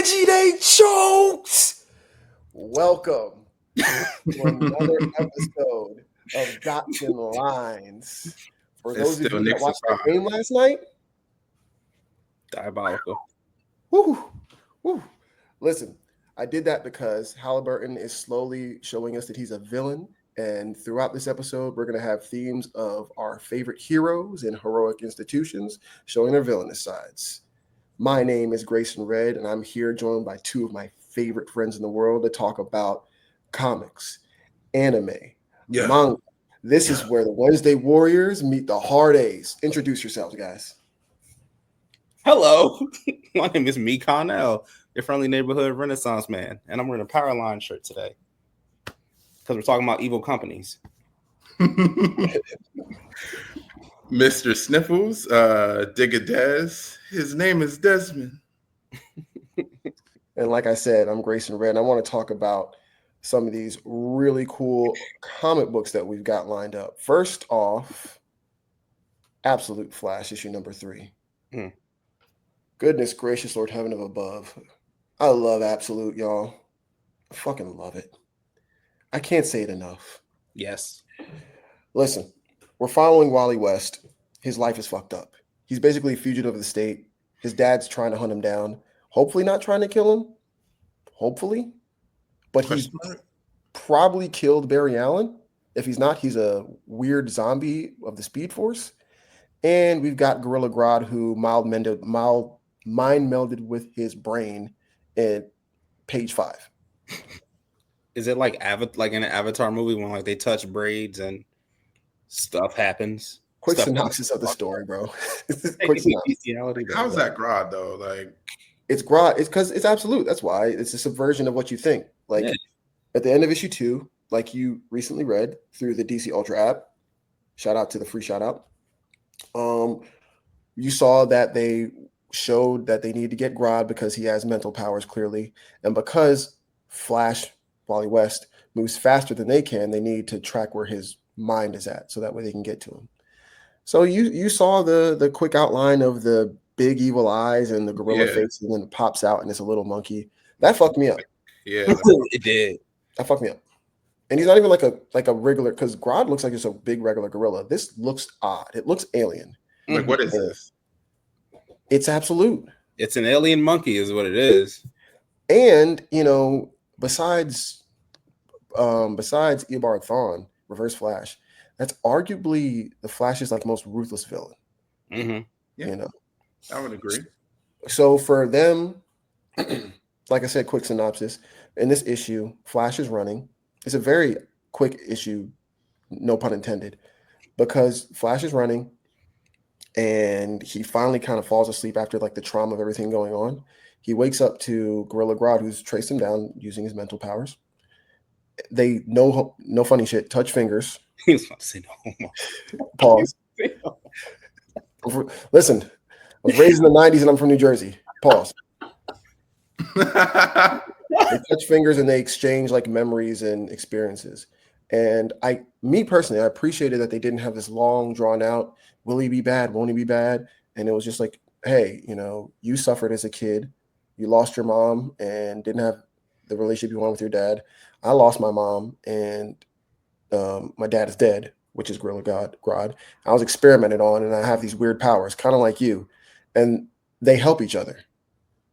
Veggie, they choked! Welcome to another episode of Dots and Lines. For It's those of still you that Nick's watched the surprise. game last night, Diabolical. woo, woo. Listen, I did that because Halliburton is slowly showing us that he's a villain. And throughout this episode, we're going to have themes of our favorite heroes and heroic institutions showing their villainous sides. My name is Grayson Red, and I'm here joined by two of my favorite friends in the world to talk about comics, anime, manga. This is where the Wednesday Warriors meet the Hard A's. Introduce yourselves, guys. Hello, my name is Me Connell, your friendly neighborhood Renaissance man, and I'm wearing a Powerline shirt today because we're talking about evil companies. Mr. Sniffles, Digga Des. His name is Desmond. And like I said, I'm Grayson Red, and I want to talk about some of these really cool comic books that we've got lined up. First off, Absolute Flash, issue number 3. Goodness gracious, Lord Heaven of above. I love Absolute, y'all. I fucking love it. I can't say it enough. Yes. Listen, we're following Wally West. His life is fucked up. He's basically a fugitive of the state. His dad's trying to hunt him down. Hopefully not trying to kill him. Hopefully. But he's probably killed Barry Allen. If he's not, he's a weird zombie of the Speed Force. And we've got Gorilla Grodd, who mind melded with his brain at page 5. Is it like in an Avatar movie when like they touch braids and stuff happens? Quick synopsis of the story, bro. Quick synopsis. How's that Grodd though? Like it's Grodd. It's because it's absolute. That's why it's a subversion of what you think. Like at the end of issue 2, like you recently read through the DC Ultra app. Shout out to the free shout out. You saw that they showed that they need to get Grodd because he has mental powers clearly, and because Flash, Wally West, moves faster than they can, they need to track where his mind is at so that way they can get to him. So you saw the quick outline of the big evil eyes and the gorilla face, and then it pops out and it's a little monkey. That fucked me up. Yeah, it did. That fucked me up. And he's not even like a regular, because Grodd looks like just a big regular gorilla. This looks odd. It looks alien. Like what is this? It's absolute. It's an alien monkey, is what it is. And besides Eobard Thawne, Reverse Flash, that's arguably the Flash's like most ruthless villain. Yeah. I would agree. So for them, like I said, quick synopsis. In this issue, Flash is running. It's a very quick issue, no pun intended, because Flash is running and he finally kind of falls asleep after like the trauma of everything going on. He wakes up to Gorilla Grodd, who's traced him down using his mental powers. They no funny shit, touch fingers. He was about to say no. Pause. Listen, I was raised in the 90s and I'm from New Jersey. Pause. They touch fingers and they exchange like memories and experiences. And me personally, I appreciated that they didn't have this long drawn out, will he be bad? Won't he be bad? And it was just like, hey, you suffered as a kid. You lost your mom and didn't have the relationship you wanted with your dad. I lost my mom and my dad is dead, which is Gorilla Grodd. I was experimented on and I have these weird powers, kind of like you. And they help each other.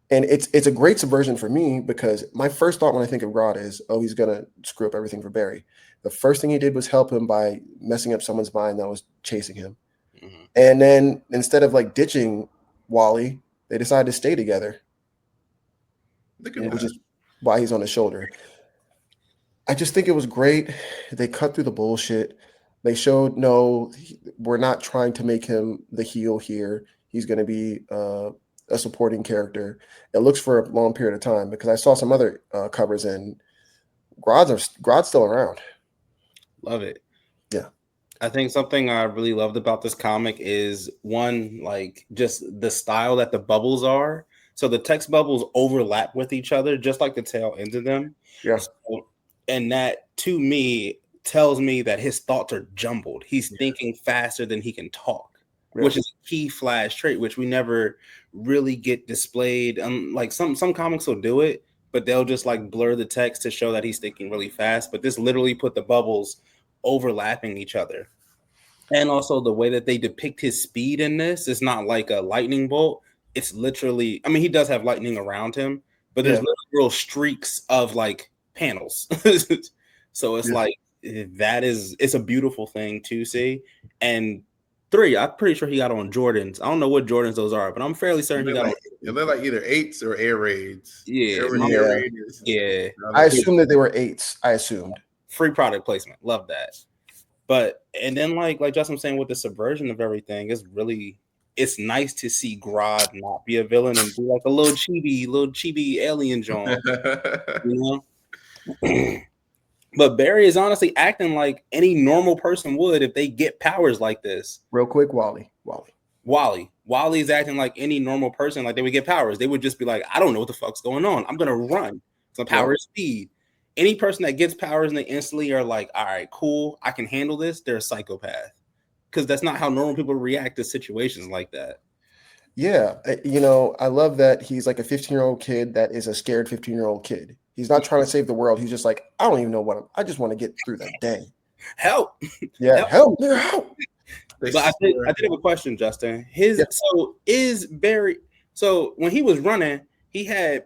And it's a great subversion for me because my first thought when I think of Grodd is, oh, he's going to screw up everything for Barry. The first thing he did was help him by messing up someone's mind that was chasing him. And then instead of like ditching Wally, they decided to stay together. Which is why he's on his shoulder. I just think it was great. They cut through the bullshit. They showed, we're not trying to make him the heel here. He's going to be a supporting character. It looks for a long period of time because I saw some other covers and Grodd's still around. Love it. Yeah. I think something I really loved about this comic is one, like just the style that the bubbles are. So the text bubbles overlap with each other, just like the tail ends of them. Yeah. And that to me tells me that his thoughts are jumbled. He's thinking faster than he can talk. which is a key Flash trait, which we never really get displayed. Like some comics will do it, but they'll just like blur the text to show that he's thinking really fast. But this literally put the bubbles overlapping each other. And also the way that they depict his speed in this is not like a lightning bolt. It's literally, I mean, he does have lightning around him, but there's literal streaks of like panels. So it's like it's a beautiful thing to see. And 3, I'm pretty sure he got on Jordans. I don't know what Jordans those are, but I'm fairly certain he got on. They're like either 8s or Air Raids. Yeah, I assumed that they were 8s. I assumed. Free product placement. Love that. But and then like Justin was saying with the subversion of everything, it's nice to see Grodd not be a villain and be like a little chibi alien John, you know. But Barry is honestly acting like any normal person would if they get powers like this. Real quick, Wally is acting like any normal person, like they would get powers. They would just be like, I don't know what the fuck's going on. I'm gonna run. Some power is speed. Any person that gets powers and they instantly are like, all right, cool, I can handle this, they're a psychopath. Because that's not how normal people react to situations like that. Yeah. I love that he's like a 15-year-old kid that is a scared 15-year-old kid. He's not trying to save the world. He's just like, I don't even know I just want to get through that day. Help. Yeah, help. But I did have a question, Justin. So is Barry, so when he was running, he had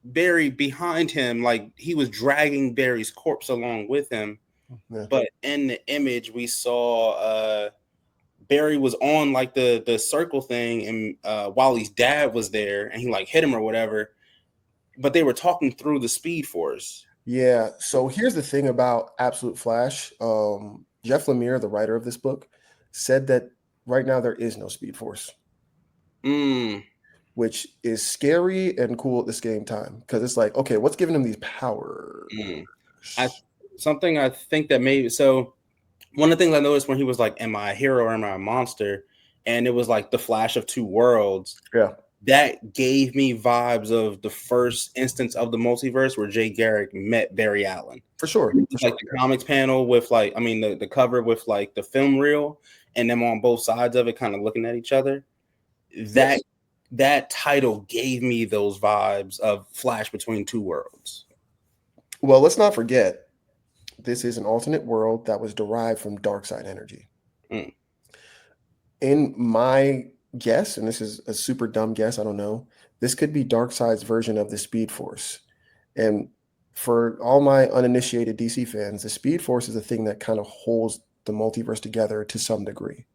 Barry behind him, like he was dragging Barry's corpse along with him. Yeah. But in the image we saw Barry was on like the circle thing, and Wally's dad was there and he like hit him or whatever, but they were talking through the Speed Force. Yeah, so here's the thing about Absolute Flash. Jeff Lemire, the writer of this book, said that right now there is no Speed Force. Which is scary and cool at the same time, because it's like, okay, what's giving him these powers? Something I think that maybe, so one of the things I noticed when he was like, am I a hero or am I a monster? And it was like the Flash of Two Worlds. Yeah. That gave me vibes of the first instance of the multiverse where Jay Garrick met Barry Allen. For sure. Like the comics panel with like, I mean, the cover with like the film reel and them on both sides of it kind of looking at each other. That title gave me those vibes of Flash Between Two Worlds. Well, let's not forget, this is an alternate world that was derived from Darkseid energy. In my guess, and this is a super dumb guess, I don't know, this could be Darkseid's version of the Speed Force. And for all my uninitiated DC fans, the Speed Force is a thing that kind of holds the multiverse together to some degree.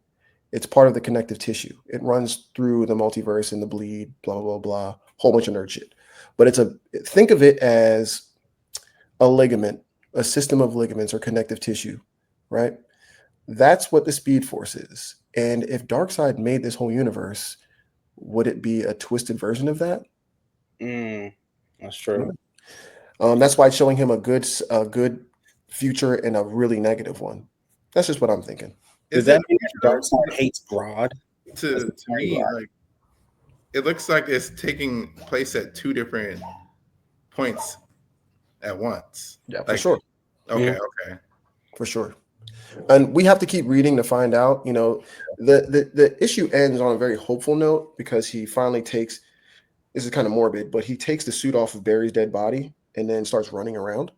It's part of the connective tissue. It runs through the multiverse and the bleed, blah, blah, blah, whole bunch of nerd shit. But think of it as a ligament, a system of ligaments or connective tissue, right? That's what the Speed Force is. And if Darkseid made this whole universe, would it be a twisted version of that? That's true. That's why it's showing him a good future and a really negative one. That's just what I'm thinking. Does that mean Darkseid hates Grodd? To me, like it looks like it's taking place at two different points at once. Yeah, for sure. Okay. For sure. And we have to keep reading to find out. The issue ends on a very hopeful note because he finally takes, this is kind of morbid, but he takes the suit off of Barry's dead body and then starts running around.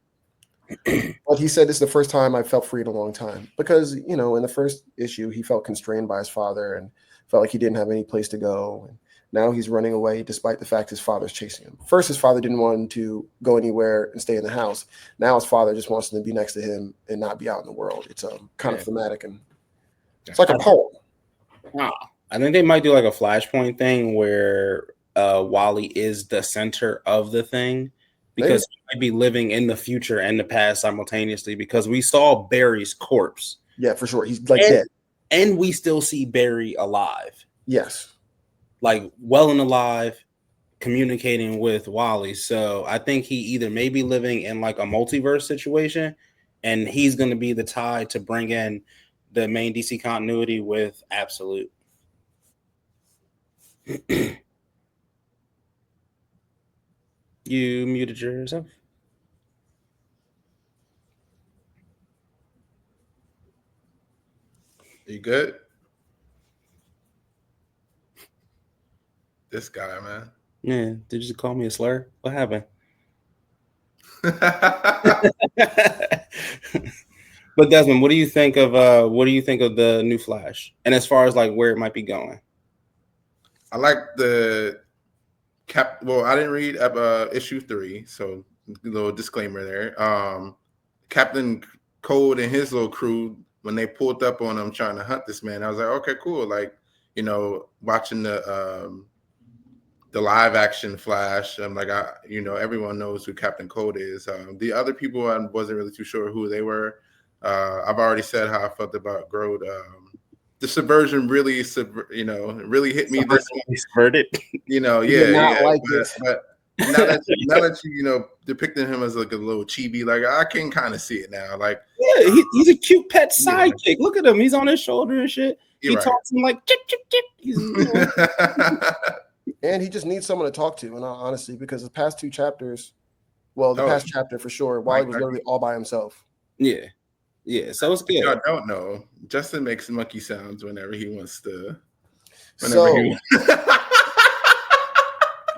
But he said, this is the first time I felt free in a long time because, in the first issue, he felt constrained by his father and felt like he didn't have any place to go. And now he's running away despite the fact his father's chasing him. First, his father didn't want him to go anywhere and stay in the house. Now his father just wants him to be next to him and not be out in the world. It's kind of thematic and it's like a poem. I think they might do like a Flashpoint thing where Wally is the center of the thing because he might be living in the future and the past simultaneously because we saw Barry's corpse. Yeah, for sure. He's like dead. And we still see Barry alive. Yes. Like well and alive, communicating with Wally. So I think he either may be living in like a multiverse situation and he's going to be the tie to bring in the main DC continuity with Absolute. You muted yourself. You good? This guy, man. Yeah, did you just call me a slur? What happened? But Desmond, what do you think of the new Flash? And as far as like where it might be going? I like the well, I didn't read issue 3, so a little disclaimer there. Captain Cold and his little crew, when they pulled up on him trying to hunt this man, I was like, okay, cool. Like, watching the live action Flash, I'm like, everyone knows who Captain Cold is. The other people, I wasn't really too sure who they were. I've already said how I felt about Grodd. The subversion really, really hit me this week. Subverted. But now that you depicting him as like a little chibi, like I can kind of see it now. Like, yeah, he's a cute pet sidekick. Look at him; he's on his shoulder and shit. He talks to him like chip chip chip. And he just needs someone to talk to. And honestly, because the past 2 chapters, well, the past chapter for sure, Wally was literally all by himself. Yeah. Yeah, so it's good. I don't know. Justin makes monkey sounds whenever he wants to.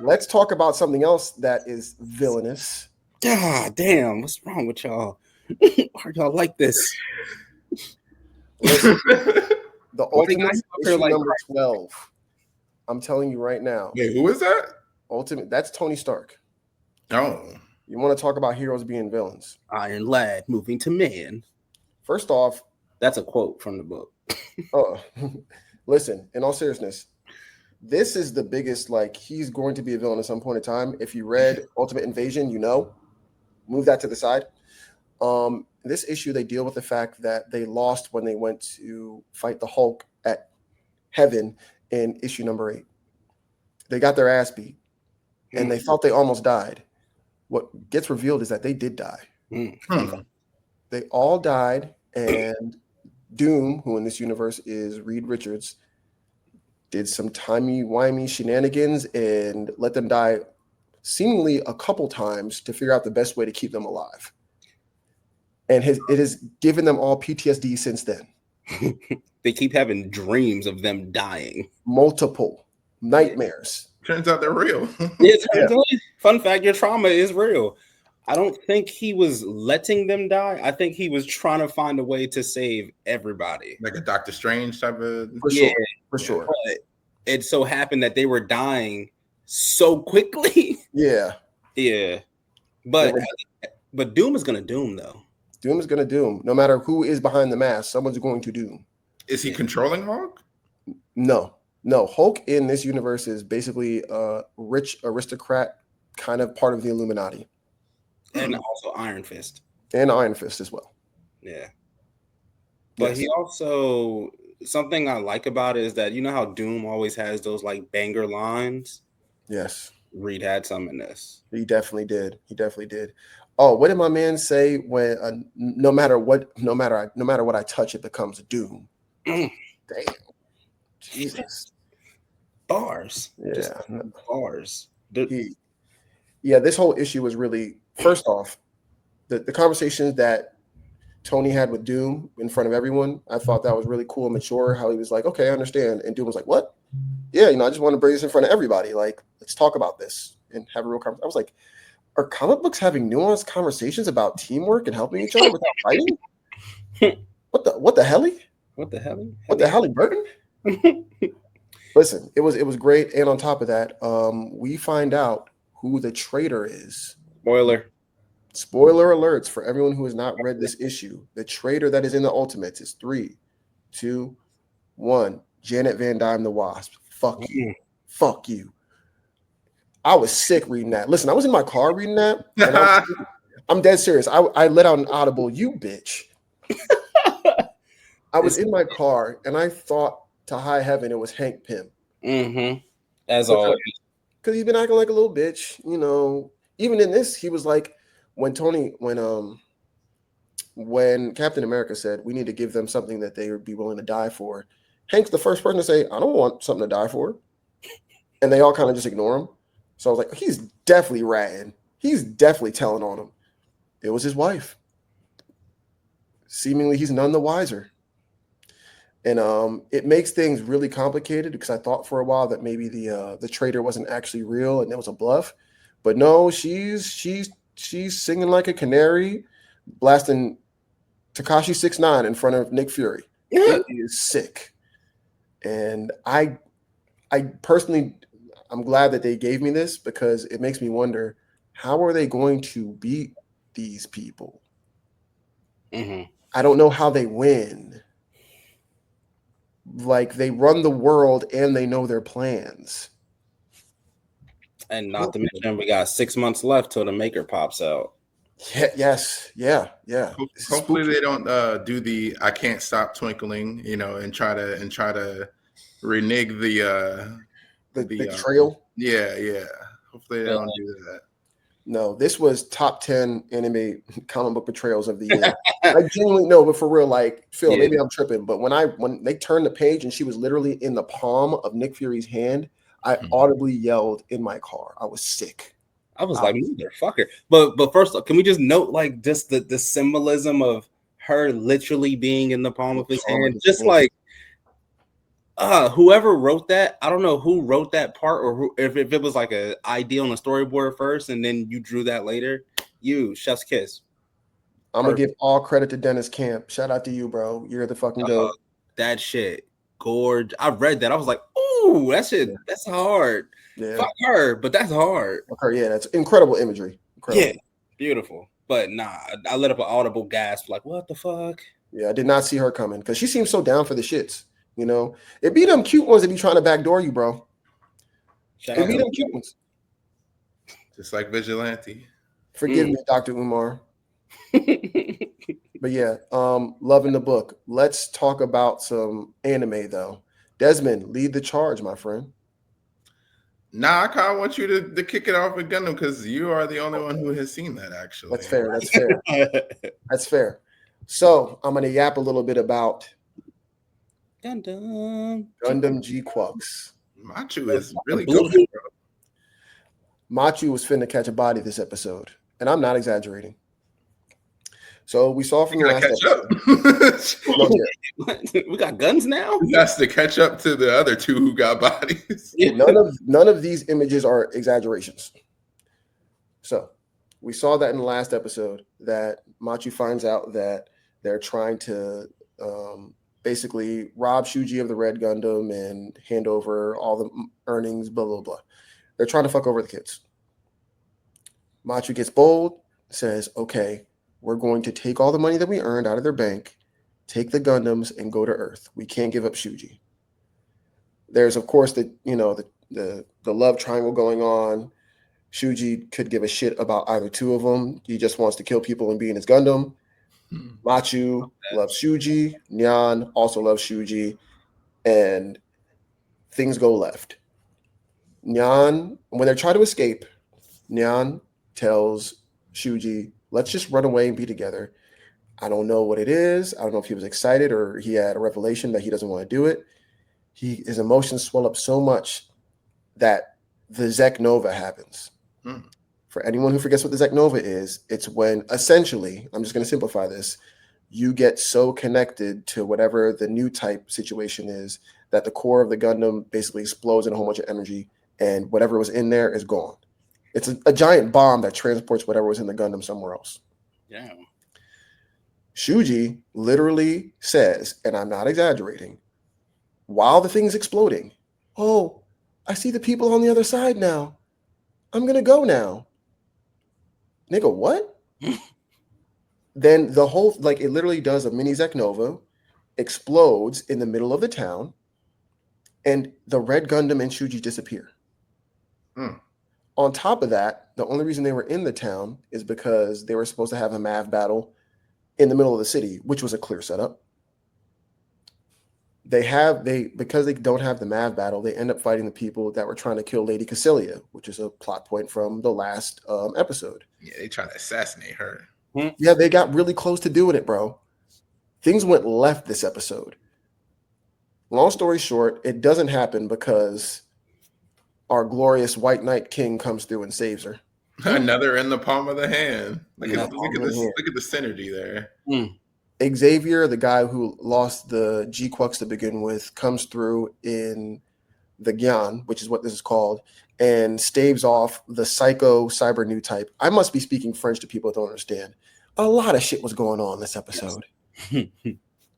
Let's talk about something else that is villainous. God damn, what's wrong with y'all? Why are y'all like this? Listen, the Ultimate issue number 12. I'm telling you right now. Wait, who is that? Ultimate. That's Tony Stark. Oh. You want to talk about heroes being villains? Iron Lad moving to man. First off, that's a quote from the book. Listen, in all seriousness, this is the biggest, like, he's going to be a villain at some point in time. If you read Ultimate Invasion, move that to the side. This issue, they deal with the fact that they lost when they went to fight the Hulk at Heaven in issue number 8. They got their ass beat, and they thought they almost died. What gets revealed is that they did die. They all died, and Doom, who in this universe is Reed Richards, did some timey-wimey shenanigans and let them die seemingly a couple times to figure out the best way to keep them alive. And it has given them all PTSD since then. They keep having dreams of them dying. Multiple nightmares. Turns out they're real. Fun fact, your trauma is real. I don't think he was letting them die. I think he was trying to find a way to save everybody. Like a Doctor Strange type of... For sure. But it so happened that they were dying so quickly. Yeah. But Doom is going to doom, though. Doom is going to doom. No matter who is behind the mask, someone's going to doom. Is he controlling Hulk? No. Hulk in this universe is basically a rich aristocrat, kind of part of the Illuminati. And also Iron Fist. And Iron Fist as well. Yeah. But he also, something I like about it is that, how Doom always has those like banger lines? Yes. Reed had some in this. He definitely did. Oh, what did my man say when no matter what I touch, it becomes Doom? Damn. Jesus. Bars. Yeah. Just bars. This whole issue was really, first off, the conversations that Tony had with Doom in front of everyone, I thought that was really cool and mature, how he was like, okay, I understand. And Doom was like, what? Yeah, I just want to bring this in front of everybody. Like, let's talk about this and have a real conversation. I was like, are comic books having nuanced conversations about teamwork and helping each other without fighting? What the hell? What the hell, Burton? Listen, it was great. And on top of that, we find out who the traitor is. Spoiler alerts for everyone who has not read this issue. The traitor that is in the Ultimates is 3, 2, 1. Janet Van Dyne the Wasp. Fuck you. I was sick reading that. Listen, I was in my car reading that. And I'm dead serious. I let out an audible, you bitch. I was in my car and I thought to high heaven it was Hank Pym. As always. Because he's been acting like a little bitch. Even in this, he was like, when Captain America said we need to give them something that they would be willing to die for, Hank's the first person to say, I don't want something to die for. And they all kind of just ignore him. So I was like, he's definitely ratting. He's definitely telling on him. It was his wife. Seemingly, he's none the wiser. And it makes things really complicated because I thought for a while that maybe the traitor wasn't actually real and it was a bluff, but no, she's singing like a canary, blasting Takashi 6ix9ine in front of Nick Fury. It is sick, and I personally, I'm glad that they gave me this because it makes me wonder how are they going to beat these people. I don't know how they win. Like they run the world and they know their plans. And not to mention, we got 6 months left till the maker pops out. Yeah, yes, yeah. Hopefully they don't do the "I can't stop twinkling," and try to renege the trail. Yeah. Hopefully they don't do that. No, this was top 10 anime comic book betrayals of the year. I genuinely know, but for real, like Phil, maybe I'm tripping, but when they turned the page and she was literally in the palm of Nick Fury's hand, I audibly yelled in my car. I was sick. I was like, motherfucker. But first, can we just note like just the symbolism of her literally being in the palm of his hand? Just like whoever wrote that, I don't know who wrote that part or if it was like an idea on the storyboard first and then you drew that later. You, chef's kiss. I'm gonna give all credit to Dennis Camp. Shout out to you, bro. You're the fucking goat. That shit, gorge. I read that. I was like, ooh, that shit, that's hard. Yeah. Fuck her, but that's hard. Fuck her, yeah, that's incredible imagery. Incredible. Yeah, beautiful. But nah, I let up an audible gasp, like, what the fuck? Yeah, I did not see her coming because she seems so down for the shits. It be them cute ones that be trying to backdoor you, bro. It be them cute ones. Just like Vigilante. Forgive me, Dr. Umar. But yeah, loving the book. Let's talk about some anime though. Desmond, lead the charge, my friend. Nah, I kind of want you to kick it off with Gundam because you are the only one who has seen that, actually. That's fair. That's fair. So I'm gonna yap a little bit about Gundam G-Quux. Machu is really good, bro. Machu was finna catch a body this episode, and I'm not exaggerating. So we saw from the last episode. We got guns now? That's to catch up to the other two who got bodies. None of these images are exaggerations. So we saw that in the last episode that Machu finds out that they're trying to basically rob Shuji of the Red Gundam and hand over all the earnings, blah, blah, blah. They're trying to fuck over the kids. Machu gets bold, says, okay, we're going to take all the money that we earned out of their bank, take the Gundams, and go to Earth. We can't give up Shuji. There's, of course, the love triangle going on. Shuji could give a shit about either two of them. He just wants to kill people and be in his Gundam. Machu loves Shuji. Nyan also loves Shuji. And things go left. Nyan, when they're trying to escape, Nyan tells Shuji, let's just run away and be together. I don't know what it is. I don't know if he was excited or he had a revelation that he doesn't want to do it. His emotions swell up so much that the Zek Nova happens. For anyone who forgets what the Zek Nova is, it's when essentially, I'm just going to simplify this, you get so connected to whatever the new type situation is that the core of the Gundam basically explodes in a whole bunch of energy and whatever was in there is gone. It's a giant bomb that transports whatever was in the Gundam somewhere else. Yeah. Shuji literally says, and I'm not exaggerating, while the thing's exploding, oh, I see the people on the other side now. I'm going to go now. Nigga, what? Then the whole, like, it literally does a mini Zek Nova, explodes in the middle of the town, and the Red Gundam and Shuji disappear. On top of that, the only reason they were in the town is because they were supposed to have a MAV battle in the middle of the city, which was a clear setup. Because they don't have the MAV battle, they end up fighting the people that were trying to kill Lady Cassilia, which is a plot point from the last episode. Yeah, they tried to assassinate her. Yeah, they got really close to doing it, bro. Things went left this episode. Long story short, it doesn't happen because our glorious White Knight King comes through and saves her. Another in the palm of the hand. Look at the synergy there. Xavier, the guy who lost the G-Quux to begin with, comes through in the Gyan, which is what this is called, and staves off the psycho cyber new type. I must be speaking French to people that don't understand. A lot of shit was going on this episode.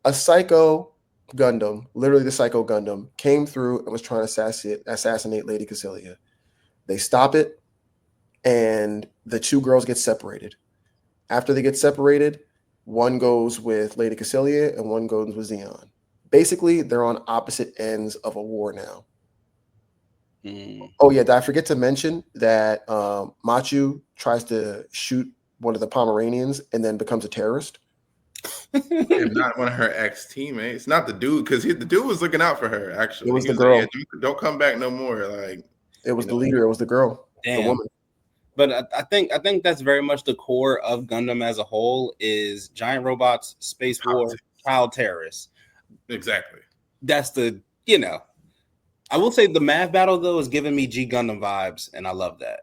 A psycho Gundam, literally the psycho Gundam, came through and was trying to assassinate Lady Cecilia. They stop it, and the two girls get separated. After they get separated, one goes with Lady Cecilia and one goes with Xeon. Basically, they're on opposite ends of a war now. Oh yeah, did I forget to mention that Machu tries to shoot one of the Pomeranians and then becomes a terrorist? And not one of her ex-teammates. Not the dude, because the dude was looking out for her, actually. It was He the like, girl. "Yeah, don't come back no more." Like, It was the leader. It was the girl. Damn. The woman. But I think that's very much the core of Gundam as a whole is giant robots, space war, child terrorists. Exactly. That's the, I will say the math battle though is giving me G Gundam vibes, and I love that.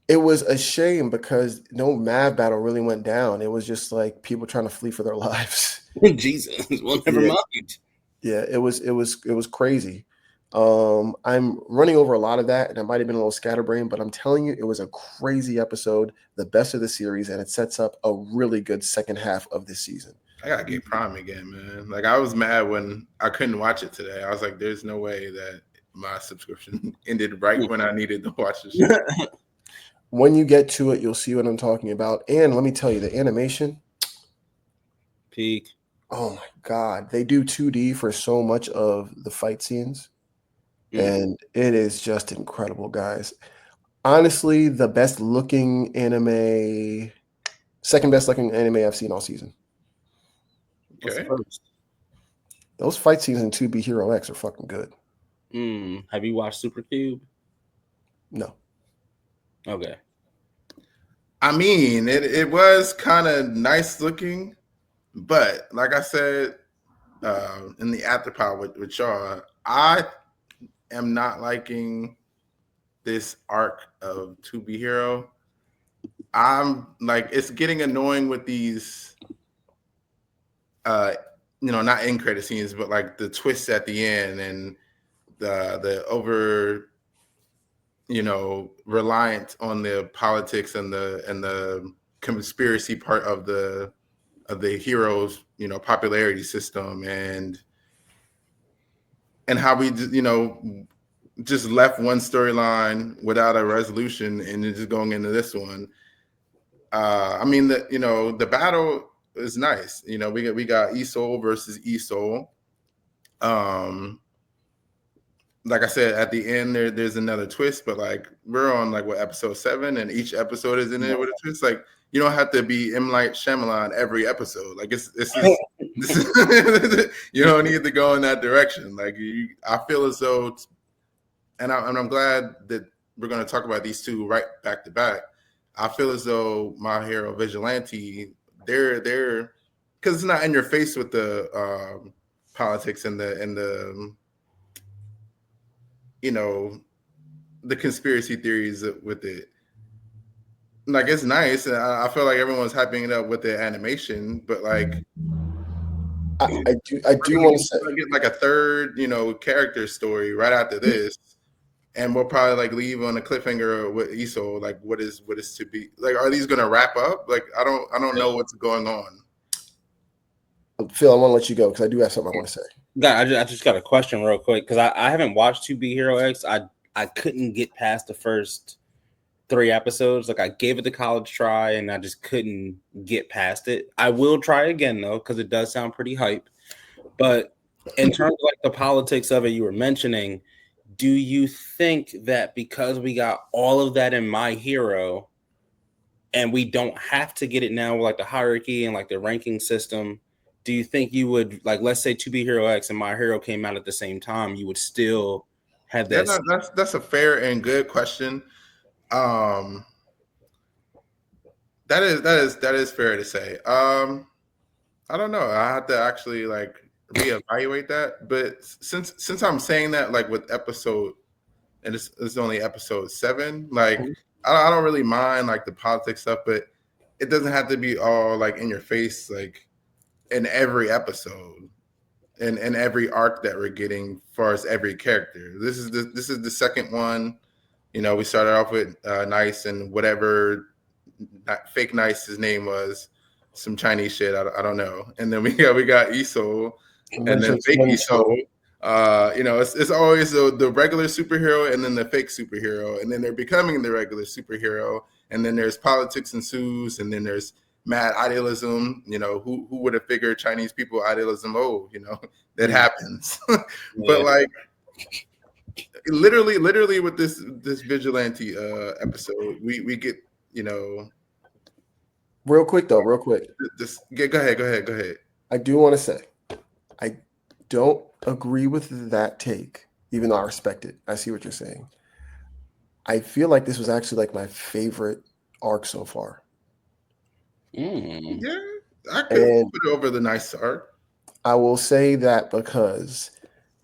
It was a shame because no math battle really went down. It was just like people trying to flee for their lives. Jesus, well, never mind. Yeah, it was crazy. I'm running over a lot of that, and I might have been a little scatterbrained, but I'm telling you, it was a crazy episode, the best of the series, and it sets up a really good second half of this season. I gotta get Prime again, man. Like, I was mad when I couldn't watch it today. I was like, "There's no way that my subscription ended right when I needed to watch this shit." When you get to it, you'll see what I'm talking about. And let me tell you, the animation, peak. Oh my god, they do 2D for so much of the fight scenes. And it is just incredible, guys. Honestly, the best looking anime, second best looking anime I've seen all season. Okay. Those fight scenes in 2B Hero X are fucking good. Have you watched Super Cube? No. Okay. I mean, it was kind of nice looking, but like I said in the afterpod with y'all, I am not liking this arc of 2B Hero. I'm like, it's getting annoying with these not end credit scenes, but like the twists at the end and the over reliant on the politics and the conspiracy part of the hero's popularity system and how we just left one storyline without a resolution and then just going into this one. I mean, the battle is nice. We got Esol versus Esol. Like I said, at the end there's another twist, but like we're on like episode 7, and each episode is in there with a twist. Like, you don't have to be M. Night Shyamalan every episode. Like this is you don't need to go in that direction. Like I feel as though, and I'm glad that we're going to talk about these two right back to back. I feel as though My Hero Vigilante, they're because it's not in your face with the politics and the the conspiracy theories with it. Like, it's nice, and I feel like everyone's hyping it up with the animation, but like I do want to say, get like a third character story right after this, and we'll probably like leave on a cliffhanger with Esol. Like, what is to be, like, are these gonna wrap up? Like, I don't know what's going on. Phil, I want to let you go because I do have something I want to say. God, I just got a question real quick because I haven't watched 2B Hero X. I couldn't get past the first 3 episodes. Like, I gave it the college try and I just couldn't get past it. I will try again though, because it does sound pretty hype. But in terms of like the politics of it you were mentioning, do you think that because we got all of that in My Hero and we don't have to get it now with like the hierarchy and like the ranking system, do you think you would, like, let's say 2B Hero X and My Hero came out at the same time, you would still have that? Yeah, that's a fair and good question. That is fair to say. I don't know. I have to actually like reevaluate that. But since I'm saying that, like, with episode, and it's only episode 7, like I don't really mind like the politics stuff, but it doesn't have to be all like in your face. Like, in every episode and every arc that we're getting as far as every character. This is the second one. You know, we started off with Nice and whatever fake Nice his name was, some Chinese shit. I don't know. And then we got Iso, and then fake Iso. You know, it's always the regular superhero and then the fake superhero, and then they're becoming the regular superhero, and then there's politics ensues, and then there's mad idealism. You know, who would have figured Chinese people idealism? Oh, you know, that happens. But like literally with this Vigilante episode, we get, you know, real quick. Go ahead. I do want to say, I don't agree with that take, even though I respect it. I see what you're saying. I feel like this was actually like my favorite arc so far. Yeah, I could put it over the Nice arc. I will say that because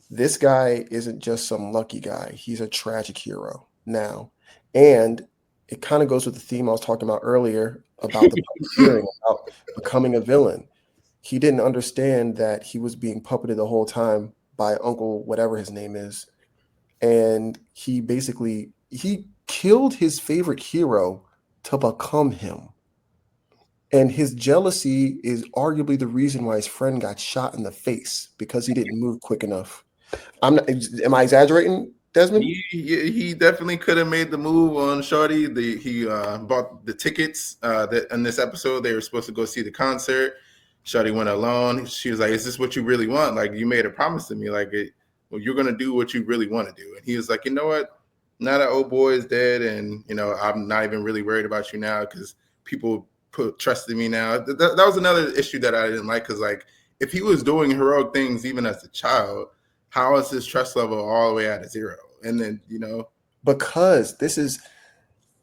this guy isn't just some lucky guy. He's a tragic hero now. And it kind of goes with the theme I was talking about earlier about the puppeteering, about becoming a villain. He didn't understand that he was being puppeted the whole time by Uncle whatever his name is. And he killed his favorite hero to become him. And his jealousy is arguably the reason why his friend got shot in the face, because he didn't move quick enough. Am I exaggerating, Desmond? He definitely could have made the move on Shorty. He bought the tickets that in this episode they were supposed to go see the concert. Shorty went alone. She was like, "Is this what you really want? Like, you made a promise to me. Like, well, you're gonna do what you really want to do." And he was like, "You know what? Now that old boy is dead, and you know, I'm not even really worried about you now because people put trust in me now." That was another issue that I didn't like, because like if he was doing heroic things even as a child, how is his trust level all the way at a zero? And then, you know, because this is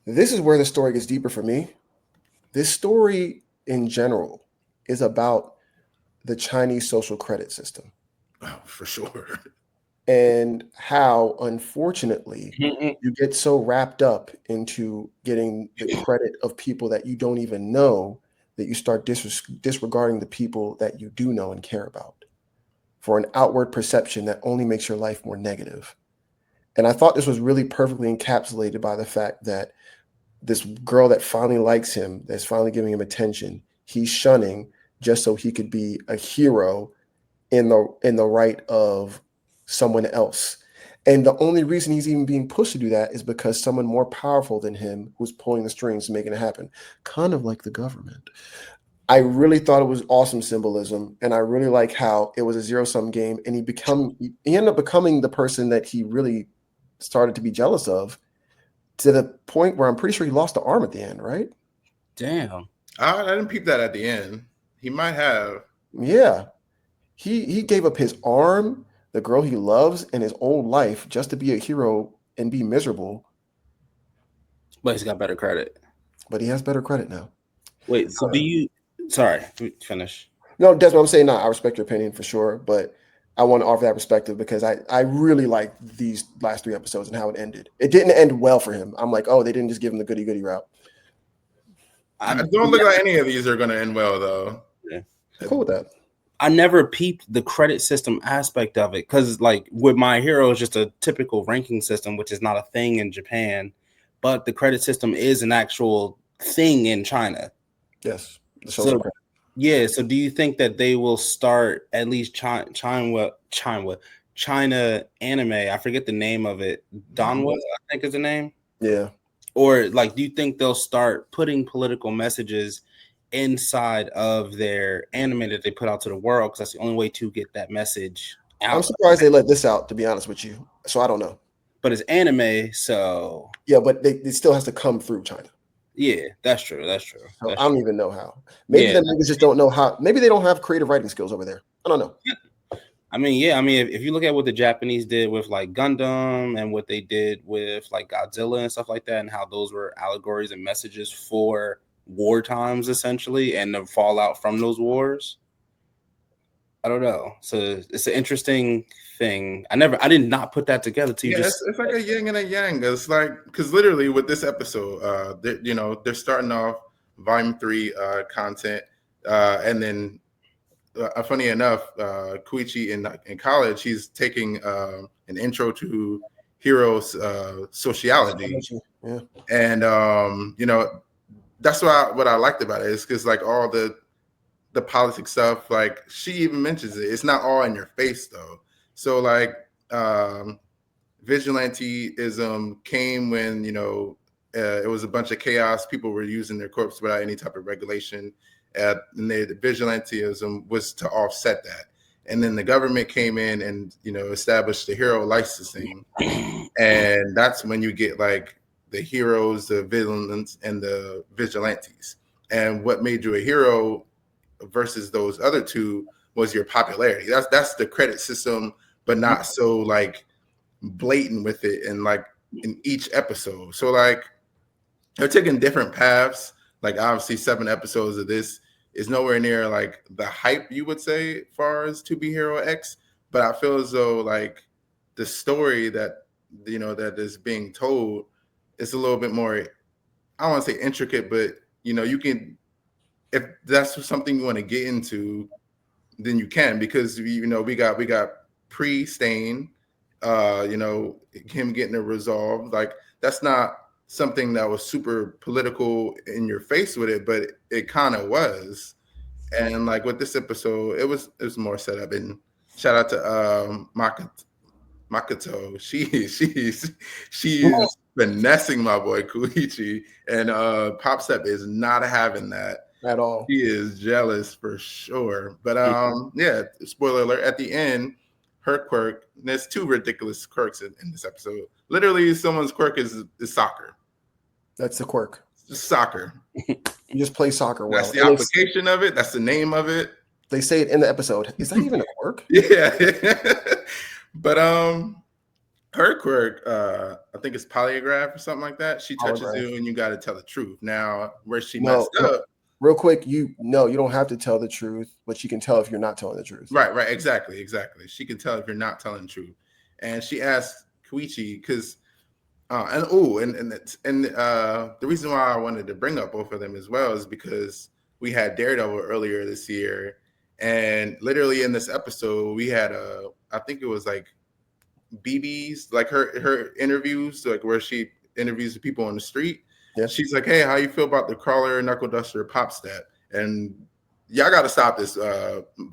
where the story gets deeper for me. This story in general is about the Chinese social credit system. Oh, for sure. And how, unfortunately, you get so wrapped up into getting the credit of people that you don't even know that you start disregarding the people that you do know and care about for an outward perception that only makes your life more negative. And I thought this was really perfectly encapsulated by the fact that this girl that finally likes him, that's finally giving him attention, he's shunning just so he could be a hero in the right of someone else. And the only reason he's even being pushed to do that is because someone more powerful than him who's pulling the strings and making it happen. Kind of like the government. I really thought it was awesome symbolism, and I really like how it was a zero-sum game, and he ended up becoming the person that he really started to be jealous of, to the point where I'm pretty sure he lost the arm at the end, right? Damn. I didn't peep that at the end. He might have. Yeah. He gave up his arm, the girl he loves, and his old life just to be a hero and be miserable. But he's got better credit. But he has better credit now. Wait, so do you... Sorry, finish. No, that's what I'm saying. No, I respect your opinion for sure, but I want to offer that perspective because I really like these last 3 episodes and how it ended. It didn't end well for him. I'm like, oh, they didn't just give him the goody route. I don't look like any of these are going to end well, though. Yeah. Cool with that. I never peeped the credit system aspect of it, because like with My Hero, it's just a typical ranking system, which is not a thing in Japan, but the credit system is an actual thing in China. Yes. So do you think that they will start at least China anime? I forget the name of it. Donwa, I think is the name. Yeah. Or like, do you think they'll start putting political messages inside of their anime that they put out to the world? Because that's the only way to get that message out. I'm surprised they let this out, to be honest with you. So I don't know. But it's anime, so yeah, but it still has to come through China. Yeah, that's true. So I don't even know how. Maybe the niggas just don't know how. Maybe they don't have creative writing skills over there. I don't know. I mean, if you look at what the Japanese did with like Gundam and what they did with like Godzilla and stuff like that, and how those were allegories and messages for war times essentially, and the fallout from those wars. I don't know. So it's an interesting thing. I did not put that together to you. Yeah, it's like a yin and a yang. It's like, because literally with this episode, they're starting off volume 3 content, and then funny enough, Koichi in college, he's taking an intro to heroes sociology, Yeah. and that's what I liked about it is because like all the politics stuff, like she even mentions it. It's not all in your face though. So like vigilanteism came when it was a bunch of chaos. People were using their corpse without any type of regulation, and the vigilanteism was to offset that. And then the government came in and established the hero licensing, and that's when you get like the heroes, the villains, and the vigilantes. And what made you a hero versus those other two was your popularity. That's the credit system, but not so like blatant with it and like in each episode. So like they're taking different paths. Like obviously 7 episodes of this is nowhere near like the hype you would say as far as To Be Hero X, but I feel as though like the story that that is being told is a little bit more, I don't want to say intricate, but you can, if that's something you want to get into, then you can, because we got pre-Stain, him getting it resolved. Like that's not something that was super political in your face with it, but it kind of was. And like with this episode, it was more set up. And shout out to Makoto. She's finessing my boy Koichi, and Popstep is not having that At all. He is jealous for sure. But yeah, spoiler alert, at the end, her quirk, there's 2 ridiculous quirks in this episode. Literally, someone's quirk is soccer. That's the quirk. Just soccer. You just play soccer well. That's the application of it. That's the name of it. They say it in the episode. Is that even a quirk? Yeah. But her quirk, I think it's polygraph or something like that. She touches you and you got to tell the truth. Now, where she messed up. Real quick, you don't have to tell the truth, but she can tell if you're not telling the truth. Right, exactly. She can tell if you're not telling the truth. And she asked Koichi because, the reason why I wanted to bring up both of them as well is because we had Daredevil earlier this year, and literally in this episode we had I think it was like BB's, like her interviews, like where she interviews the people on the street. Yeah. She's like, hey, how you feel about the crawler, knuckle duster, pop stat? And y'all got to stop this,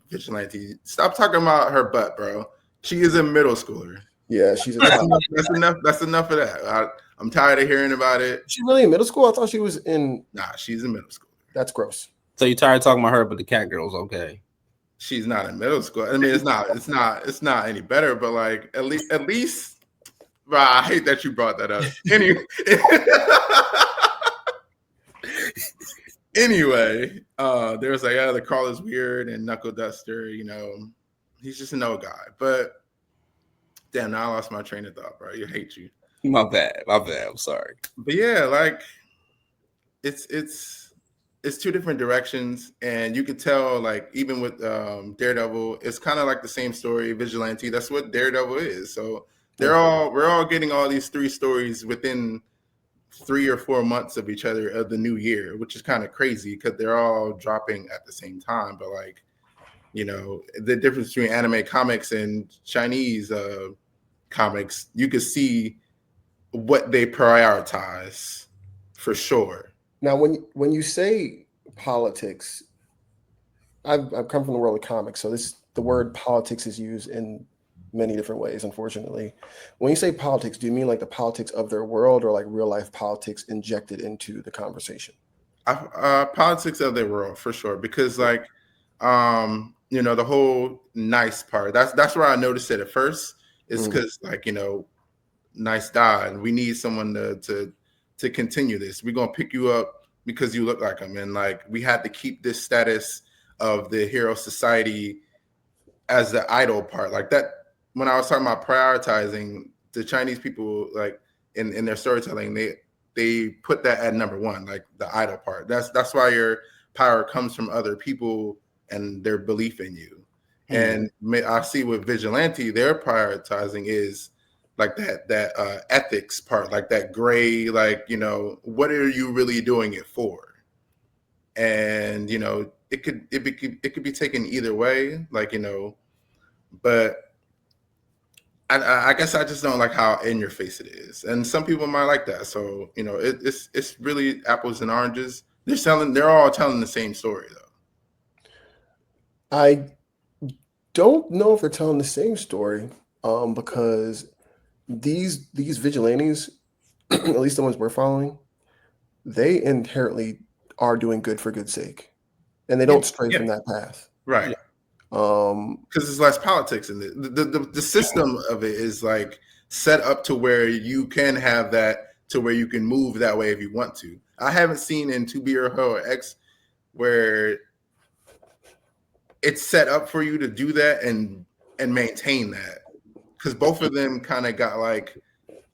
Vigilante. Stop talking about her butt, bro. She is a middle schooler. Yeah, she's a that's enough. That's enough of that. I'm tired of hearing about it. She's really in middle school? I thought she was in. Nah, she's in middle school. That's gross. So you tired of talking about her, but the cat girl's okay. She's not in middle school. I mean, it's not any better, but like at least. Bro, I hate that you brought that up. Anyway, there was like, the crawler's weird and knuckle duster, he's just a no guy. But damn, now I lost my train of thought, bro. I hate you. My bad. I'm sorry. But yeah, like it's 2 different directions, and you could tell, like, even with Daredevil, it's kind of like the same story. Vigilante, that's what Daredevil is. So we're all getting all these 3 stories within 3 or 4 months of each other of the new year, which is kind of crazy because they're all dropping at the same time. But like, the difference between anime comics and Chinese comics, you could see what they prioritize for sure. Now, when you say politics, I've come from the world of comics, so the word politics is used in many different ways, unfortunately. When you say politics, do you mean like the politics of their world, or like real life politics injected into the conversation? Politics of their world, for sure, because like the whole Nice part, that's where I noticed it at first, is because like Nice died. We need someone to continue this. We're gonna pick you up because you look like him, and like we had to keep this status of the hero society as the idol part. Like that, when I was talking about prioritizing, the Chinese people, like in their storytelling, they put that at number 1, like the idol part. That's why your power comes from other people and their belief in you. And I see with Vigilante, their prioritizing is like that ethics part, like that gray, like, what are you really doing it for? And, it could be taken either way, like, but I guess I just don't like how in your face it is, and some people might like that. So it's really apples and oranges. They're all telling the same story though. I don't know if they're telling the same story, because these vigilantes, at least the ones we're following, they inherently are doing good for good sake, and they don't stray from that path. Right. Because there's less politics in it. The system of it is like set up to where you can have that, to where you can move that way if you want to. I haven't seen in 2B or X where it's set up for you to do that and maintain that. Because both of them kind of got like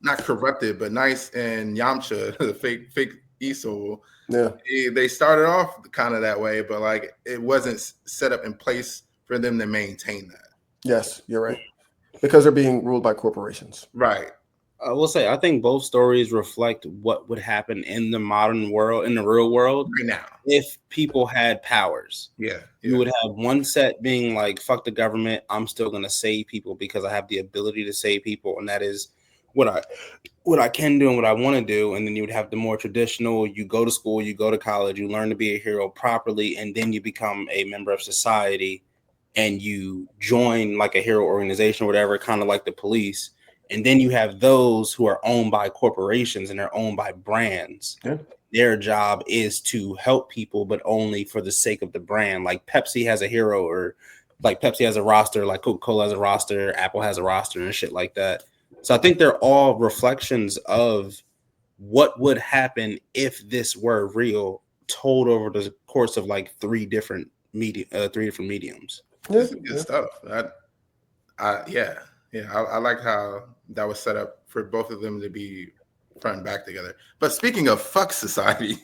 not corrupted, but Nice and Yamcha, the fake Esau. Yeah, they started off kind of that way, but like it wasn't set up in place for them to maintain that. Yes, you're right. Because they're being ruled by corporations. Right. I will say, I think both stories reflect what would happen in the modern world, in the real world, right now, if people had powers. Yeah. You would have one set being like, fuck the government, I'm still going to save people because I have the ability to save people, and that is what I can do and what I want to do. And then you would have the more traditional, you go to school, you go to college, you learn to be a hero properly, and then you become a member of society and you join like a hero organization or whatever, kind of like the police. And then you have those who are owned by corporations and they're owned by brands. Yeah. Their job is to help people, but only for the sake of the brand. Like Pepsi has a hero, or like Pepsi has a roster, like Coca-Cola has a roster, Apple has a roster and shit like that. So I think they're all reflections of what would happen if this were real, told over the course of like three different mediums. This is good stuff. I like how that was set up for both of them to be front and back together. But speaking of fuck society,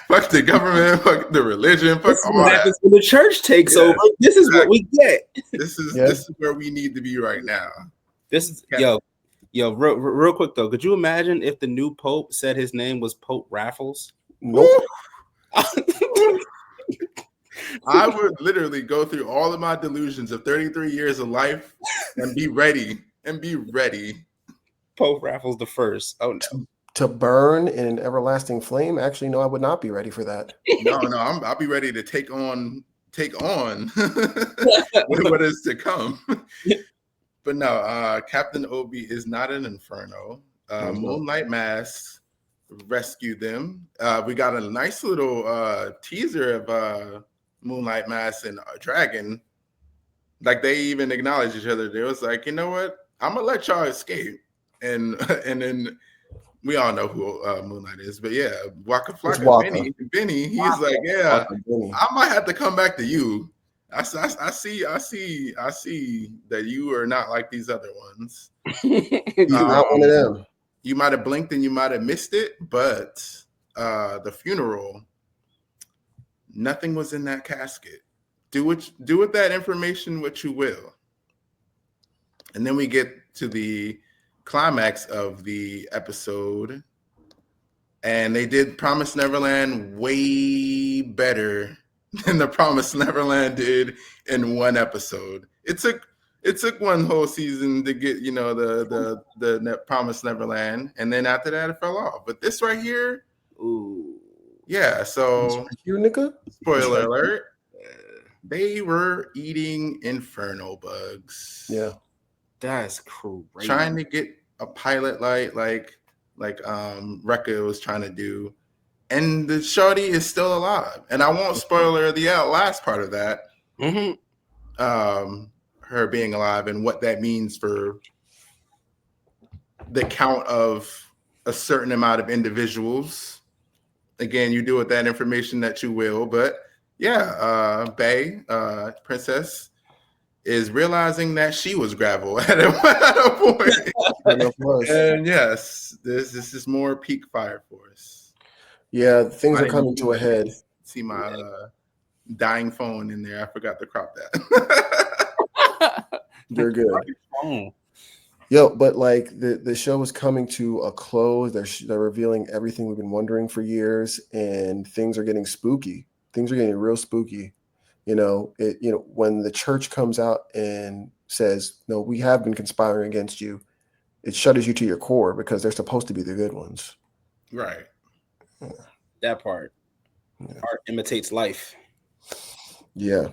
fuck the government, fuck the religion, fuck all what happens when the church takes over. This is what we get. This is where we need to be right now. This is yo, real quick though. Could you imagine if the new Pope said his name was Pope Raffles? Nope. I would literally go through all of my delusions of 33 years of life and be ready. Pope Raffles the first. Oh no. To burn in an everlasting flame? Actually, no, I would not be ready for that. No, I'll be ready to take on what is to come. But no, Captain Obi is not an inferno. Moonlight Mask rescued them. We got a nice little teaser of Moonlight Mask and Dragon. Like they even acknowledged each other. They was like, you know what? I'm gonna let y'all escape. And then we all know who Moonlight is, but yeah, Waka Flocka, Benny, he's Waka, like, yeah, I might have to come back to you. I see that you are not like these other ones. You're not one of them. You might have blinked and you might have missed it, but the funeral, nothing was in that casket. Do with that information what you will. And then we get to the climax of the episode, and they did Promised Neverland way better than the Promised Neverland did in one episode. It took one whole season to get the Promised Neverland, and then after that it fell off. But this right here, ooh, yeah. So here, nigga. Spoiler alert: they were eating inferno bugs. Yeah. That's crazy. Trying to get a pilot light like Rekka was trying to do. And the shorty is still alive. And I won't spoiler the last part of that. Mm-hmm. Her being alive and what that means for the count of a certain amount of individuals. Again, you do with that information that you will. But yeah, Bae, Princess, is realizing that she was gravel at a point. And yes, this is more peak Fire Force. Yeah, things are coming to a head. See my dying phone in there. I forgot to crop that. You're good. Yo, but like the show is coming to a close. They're revealing everything we've been wondering for years, and things are getting spooky. Things are getting real spooky. When the church comes out and says, "No, we have been conspiring against you," it shudders you to your core because they're supposed to be the good ones. Right. That part. Yeah. Art imitates life. Yeah,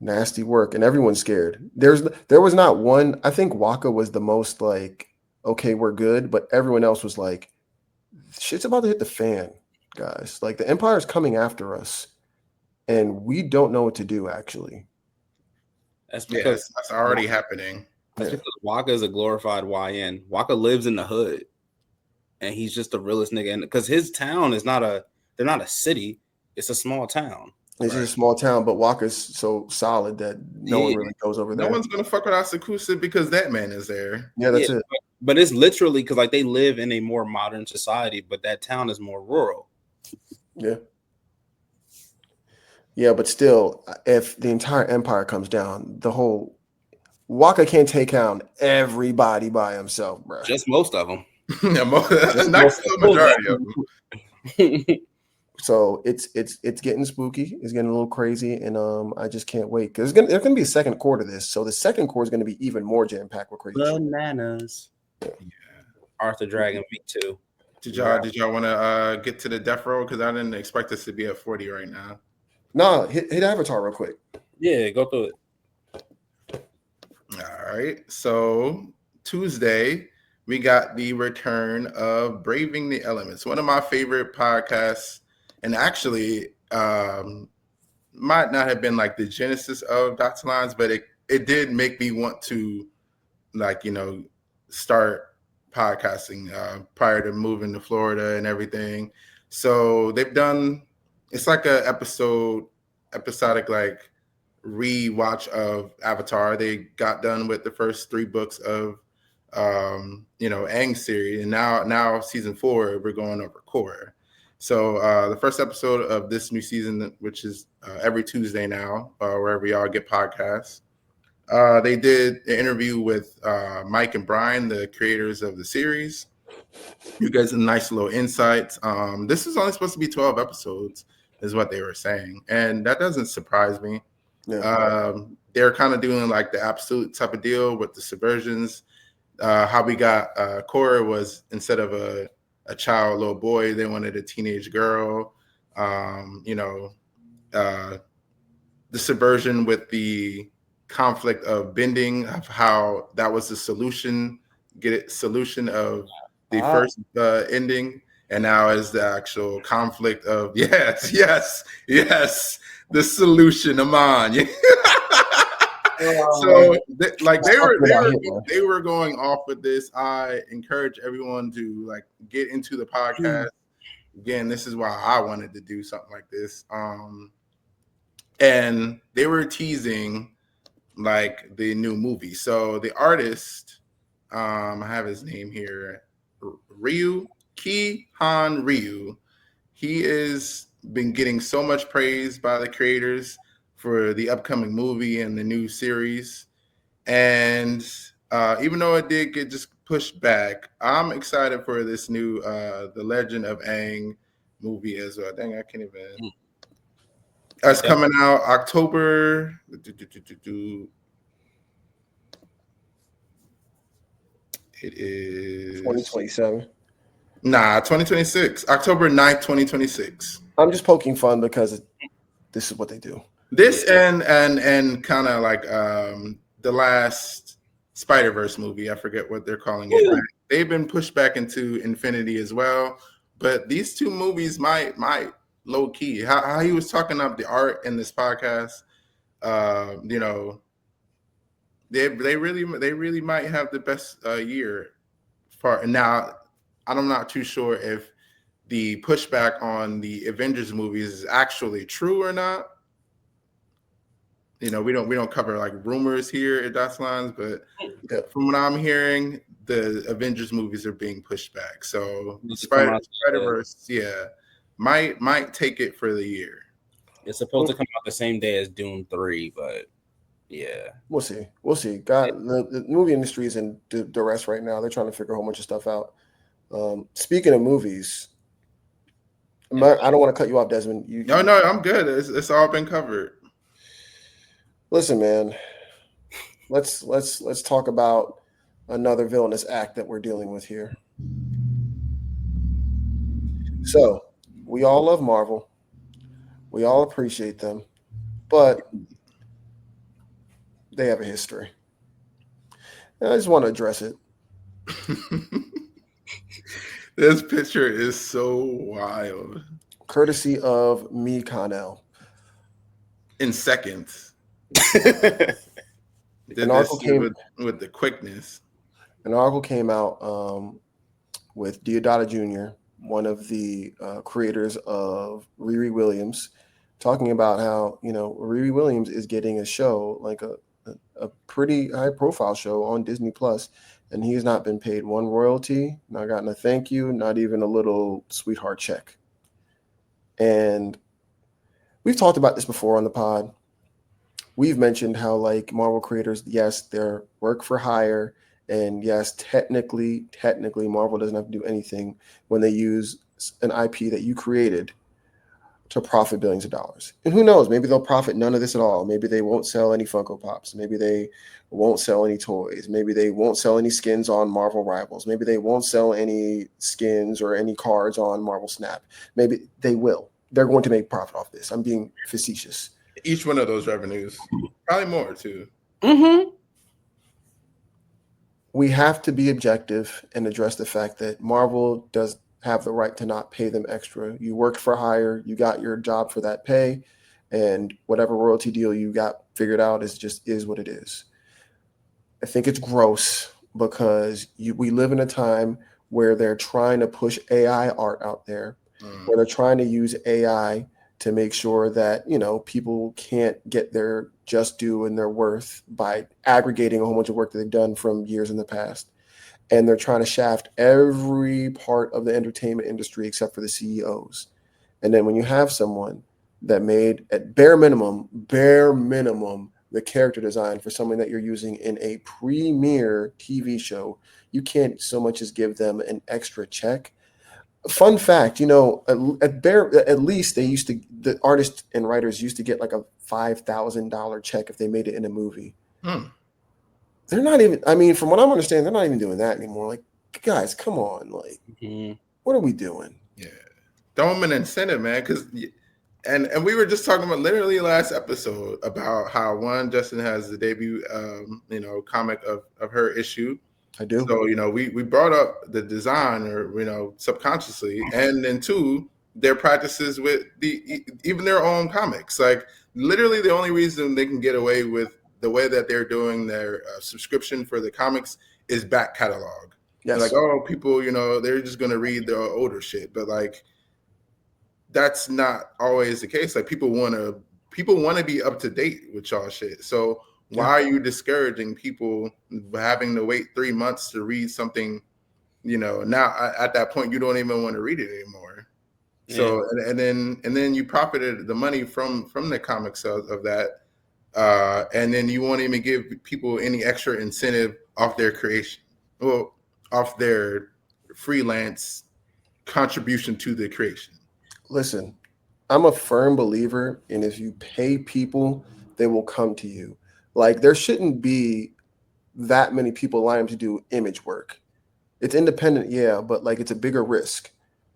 nasty work, and everyone's scared. There was not one. I think Waka was the most like, okay, we're good, but everyone else was like, shit's about to hit the fan, guys. Like the Empire's coming after us, and we don't know what to do. Actually, That's because that's already happening. That's because Waka is a glorified YN. Waka lives in the hood, and he's just the realest nigga. And because his town is they're not a city, it's a small town. It's just a small town, but Waka's so solid that no one really goes over there. No one's gonna fuck with Asakusa because that man is there. Yeah, that's it. But it's literally because like they live in a more modern society, but that town is more rural. Yeah, but still, if the entire empire comes down, the whole Waka can't take down everybody by himself, bro. Just most of them. Not the majority of them. So it's getting spooky. It's getting a little crazy, and I just can't wait because there's gonna be a second core to this. So the second core is gonna be even more jam packed with crazy. Bananas. Yeah. Arthur Dragon V2. Did y'all want to get to the death row? Because I didn't expect this to be at 40 right now. No, hit Avatar real quick. Yeah, go through it. All right. So Tuesday, we got the return of Braving the Elements, one of my favorite podcasts, and actually might not have been like the genesis of Dr. Lines, but it did make me want to start podcasting prior to moving to Florida and everything. So they've done, it's like a episodic like rewatch of Avatar. They got done with the first 3 books of Aang series, and now season 4 we're going over Korra. So the first episode of this new season, which is every Tuesday now, wherever y'all get podcasts, they did an interview with Mike and Brian, the creators of the series. You guys, nice little insights. This is only supposed to be 12 episodes, is what they were saying, and that doesn't surprise me. Yeah. They're kind of doing like the absolute type of deal with the subversions. How we got Korra was, instead of a little boy, they wanted a teenage girl. The subversion with the conflict of bending, of how that was the solution of the first ending, and now is the actual conflict of yes, the solution. Amon. So they were going off with this. I encourage everyone to like get into the podcast. Again, this is why I wanted to do something like this. And they were teasing like the new movie. So the artist, I have his name here, Ki Han Ryu. He is been getting so much praise by the creators for the upcoming movie and the new series. And even though it did get just pushed back, I'm excited for this new The Legend of Aang movie as well. Dang, I can't even. That's coming out October. It is 2027. Nah, 2026. October 9th, 2026. I'm just poking fun because this is what they do. This and kind of like the last Spider-Verse movie. I forget what they're calling it. Right? They've been pushed back into Infinity as well. But these 2 movies might low key. How he was talking up the art in this podcast. They really might have the best year. Now, I'm not too sure if the pushback on the Avengers movies is actually true or not. We don't cover like rumors here at Dots Lines, but from what I'm hearing, the Avengers movies are being pushed back. So Spider-Verse, might take it for the year. It's supposed to come out the same day as Dune 3, but Yeah. We'll see. We'll see. God, the movie industry is in duress right now. They're trying to figure a whole bunch of stuff out. Speaking of movies, I don't want to cut you off, Desmond. No, I'm good. It's all been covered. Listen, man. Let's talk about another villainous act that we're dealing with here. So we all love Marvel. We all appreciate them, but they have a history. And I just want to address it. This picture is so wild. Courtesy of me, Connell. In seconds. An article came with the quickness. An article came out with Deodato Jr., one of the creators of Riri Williams, talking about how Riri Williams is getting a show, like a pretty high profile show on Disney Plus, and he's not been paid one royalty, not gotten a thank you, not even a little sweetheart check. And we've talked about this before on the pod. We've mentioned how, like, Marvel creators, yes, they're work for hire, and yes, technically, Marvel doesn't have to do anything when they use an IP that you created to profit billions of dollars. And who knows, maybe they'll profit none of this at all. Maybe they won't sell any Funko Pops. Maybe they won't sell any toys. Maybe they won't sell any skins on Marvel Rivals. Maybe they won't sell any skins or any cards on Marvel Snap. Maybe they will. They're going to make profit off this. I'm being facetious. Each one of those revenues, probably more too. Mm-hmm. We have to be objective and address the fact that Marvel does have the right to not pay them extra. You worked for hire, you got your job for that pay, and whatever royalty deal you got figured out is what it is. I think it's gross because we live in a time where they're trying to push AI art out there, where they're trying to use AI to make sure that, people can't get their just due and their worth by aggregating a whole bunch of work that they've done from years in the past. And they're trying to shaft every part of the entertainment industry except for the CEOs. And then when you have someone that made, at bare minimum, the character design for something that you're using in a premiere TV show, you can't so much as give them an extra check. Fun fact, at least the artists and writers used to get like a $5,000 check if they made it in a movie. They're not even, from what I'm understanding, they're not even doing that anymore. Like, guys, come on. Like, What are we doing? Yeah. Throw them an incentive, man. And we were just talking about literally last episode about how Justin has the debut, comic of her issue. I do. So, we brought up the design or, subconsciously. And then two, their practices with even their own comics. Like, literally the only reason they can get away with the way that they're doing their subscription for the comics is back catalog. Yes. Like, people, they're just going to read the older shit. But like, that's not always the case. Like, people want to be up to date with y'all shit. So why are you discouraging people having to wait 3 months to read something? Now at that point, you don't even want to read it anymore. Yeah. So and then you profited the money from the comic sales of that. And then you won't even give people any extra incentive off their creation, off their freelance contribution to the creation. Listen, I'm a firm believer in if you pay people, they will come to you. Like, there shouldn't be that many people lining up to do image work. It's independent, yeah, but like, it's a bigger risk.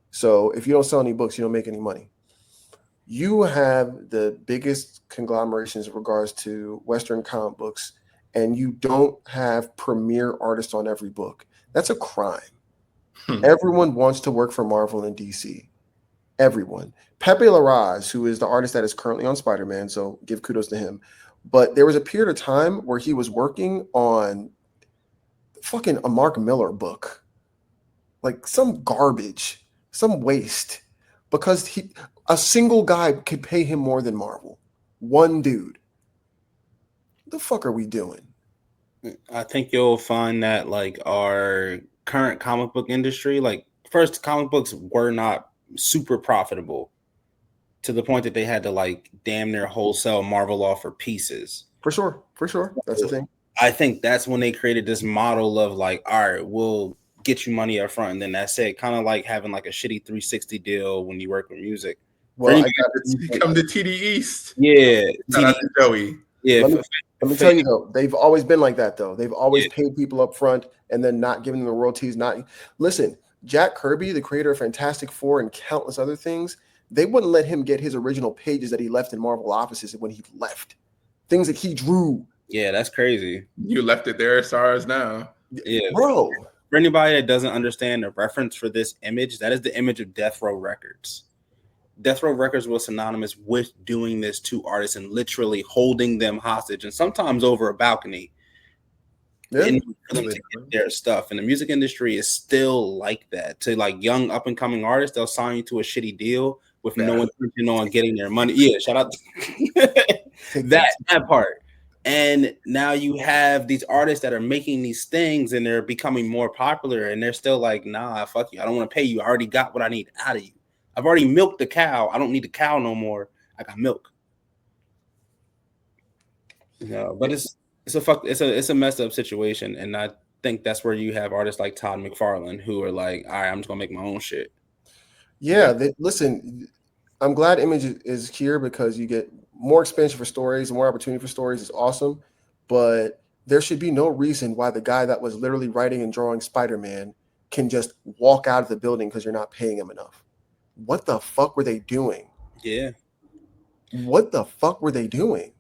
So if you don't sell any books, you don't make any money. You have the biggest conglomerations in regards to Western comic books, and you don't have premier artists on every book. That's a crime. Everyone wants to work for Marvel and DC. Everyone. Pepe Larraz, who is the artist that is currently on Spider-Man, so give kudos to him. But there was a period of time where he was working on fucking a Mark Miller book. Like some garbage, some waste. Because a single guy could pay him more than Marvel. One dude. What the fuck are we doing? I think you'll find that like our current comic book industry, like first comic books were not super profitable to the point that they had to like damn near wholesale Marvel off for pieces. For sure. That's the thing. I think that's when they created this model of like, all right, we'll get you money up front, and then that's it. Kind of like having like a shitty 360 deal when you work with music. Well, it's become the TD East. Yeah, Shout out to Joey. Yeah, let me tell you though, they've always been like that though. They've always Yeah. paid people up front and then not giving them the royalties. Listen, Jack Kirby, the creator of Fantastic Four and countless other things, they wouldn't let him get his original pages that he left in Marvel offices when he left. Things that he drew. Yeah, that's crazy. You left it there, stars now. Yeah, bro. For anybody that doesn't understand the reference for this image, that is the image of Death Row Records. Death Row Records was synonymous with doing this to artists and literally holding them hostage, and sometimes over a balcony, for them to get their stuff. And the music industry is still like that. To like young up and coming artists, they'll sign you to a shitty deal with no intention on getting their money. Yeah, shout out to that part. And now you have these artists that are making these things and they're becoming more popular, and they're still like, nah, fuck you. I don't want to pay you. I already got what I need out of you. I've already milked the cow. I don't need the cow no more. I got milk. No, but it's a messed up situation, and I think that's where you have artists like Todd McFarlane who are like, all right, I'm just gonna make my own shit. Yeah, listen, I'm glad Image is here because you get more expansion for stories, more opportunity for stories is awesome, but there should be no reason why the guy that was literally writing and drawing Spider-Man can just walk out of the building because you're not paying him enough. What the fuck were they doing? Yeah. What the fuck were they doing?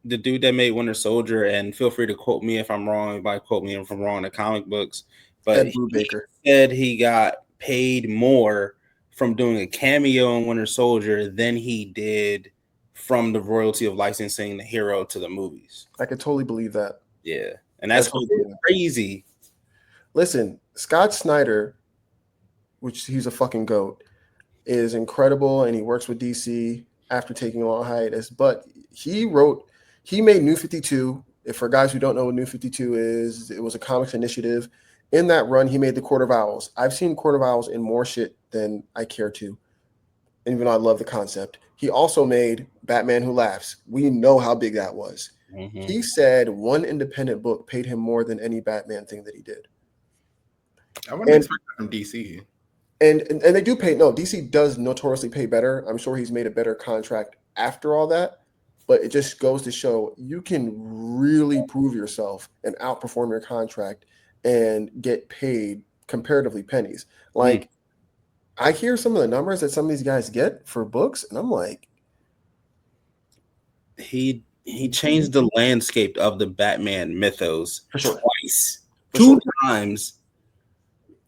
The dude that made Winter Soldier, and feel free to quote me if I'm wrong, anybody quote me if I'm wrong in the comic books, but he said he got paid more from doing a cameo in Winter Soldier than he did from the royalty of licensing the hero to the movies. I could totally believe that. Yeah, and that's crazy. Listen, Scott Snyder, which he's a fucking goat, is incredible, and he works with DC after taking a long hiatus, but he made New 52. If for guys who don't know what New 52 is, it was a comics initiative. In that run, he made the Court of Owls. I've seen Court of Owls in more shit than I care to, even though I love the concept. He also made Batman Who Laughs. We know how big that was. Mm-hmm. He said one independent book paid him more than any Batman thing that he did. I wouldn't expect that from DC. And they do pay. No, DC does notoriously pay better. I'm sure he's made a better contract after all that. But it just goes to show you can really prove yourself and outperform your contract and get paid comparatively pennies. Like, I hear some of the numbers that some of these guys get for books, and I'm like, he changed the landscape of the Batman mythos twice, two times.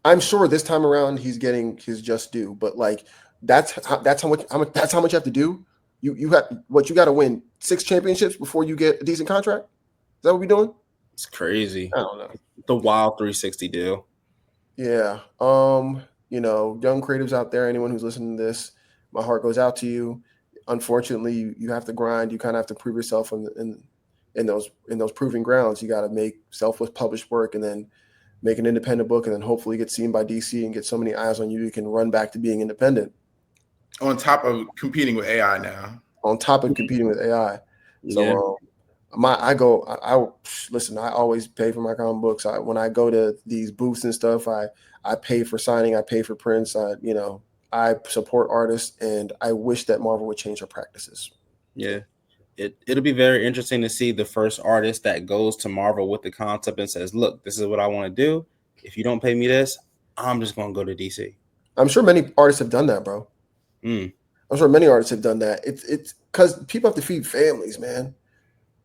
I'm sure this time around he's getting his just due, but like that's how much you have to do. You got what you got to win 6 championships before you get a decent contract. Is that what we're doing? It's crazy. I don't know. The wild 360 deal. Yeah. You know, young creatives out there, anyone who's listening to this, my heart goes out to you. Unfortunately, you have to grind. You kind of have to prove yourself in those proving grounds. You got to make self-published work and then make an independent book and then hopefully get seen by DC and get so many eyes on you, you can run back to being independent. On top of competing with AI now. On top of competing with AI. So I listen, I always pay for my comic books. When I go to these booths and stuff, I pay for signing, I pay for prints, I support artists, and I wish that Marvel would change their practices. Yeah. It'll be very interesting to see the first artist that goes to Marvel with the concept and says, look, this is what I want to do. If you don't pay me this, I'm just going to go to DC. I'm sure many artists have done that, bro. I'm sure many artists have done that. It's because people have to feed families, man.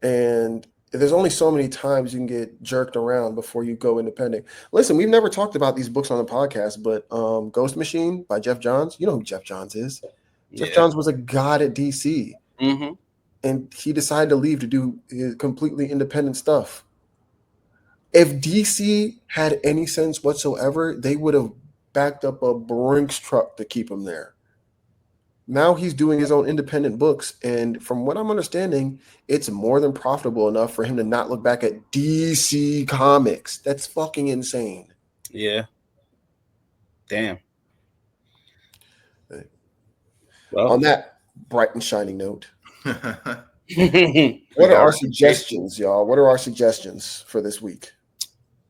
And there's only so many times you can get jerked around before you go independent. Listen, we've never talked about these books on the podcast, but Ghost Machine by Jeff Johns, you know who Jeff Johns is. Yeah. Jeff Johns was a god at DC. Mm-hmm. And he decided to leave to do his completely independent stuff. If DC had any sense whatsoever, they would have backed up a Brinks truck to keep him there. Now he's doing his own independent books, and from what I'm understanding, it's more than profitable enough for him to not look back at DC Comics. That's fucking insane. Yeah. Damn. Well, on that bright and shining note, What are our suggestions, y'all? What are our suggestions for this week?